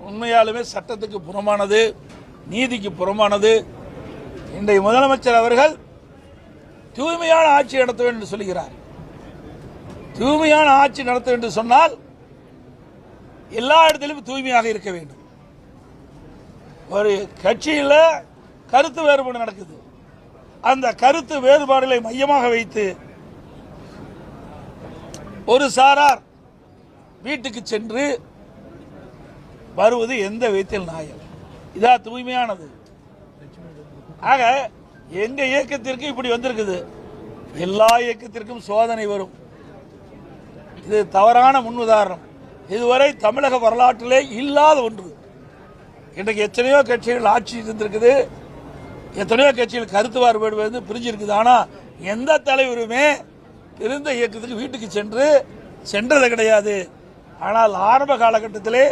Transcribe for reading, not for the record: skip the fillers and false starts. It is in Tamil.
உண்மையாலுமே சட்டத்துக்கு புறமானது, நீதிக்கு புறமானது. இன்றைய முதலமைச்சர் அவர்கள் தூய்மையான ஆட்சி நடத்த வேண்டும் என்று சொல்கிறார். தூய்மையான ஆட்சி நடத்த வேண்டும் என்று சொன்னால் எல்லா இடத்திலும் தூய்மையாக இருக்க வேண்டும். ஒரு கட்சியில் கருத்து வேறுபாடு நடக்குது. அந்த கருத்து வேறுபாடுகளை மையமாக வைத்து ஒரு சாரார் வீட்டுக்கு சென்று வருவது எந்த விதத்தில் நியாயம்? இதா தூய்மையானது? ஆக எங்க இயக்கத்திற்கு இப்படி வந்திருக்குது. எல்லா இயக்கத்திற்கும் சோதனை வரும். இது தவறான முன்னுதாரணம். இதுவரை தமிழக வரலாற்றிலே இல்லாத ஒன்று. இன்றைக்கு எத்தனையோ கட்சிகள் ஆட்சி இருந்திருக்குது, எத்தனையோ கட்சிகள் கருத்து வேறுபாடு பிரிஞ்சிருக்குது. ஆனா எந்த தலைவருமே இருந்த இயக்கத்துக்கு வீட்டுக்கு சென்றது கிடையாது. ஆனால் ஆரம்ப காலகட்டத்திலே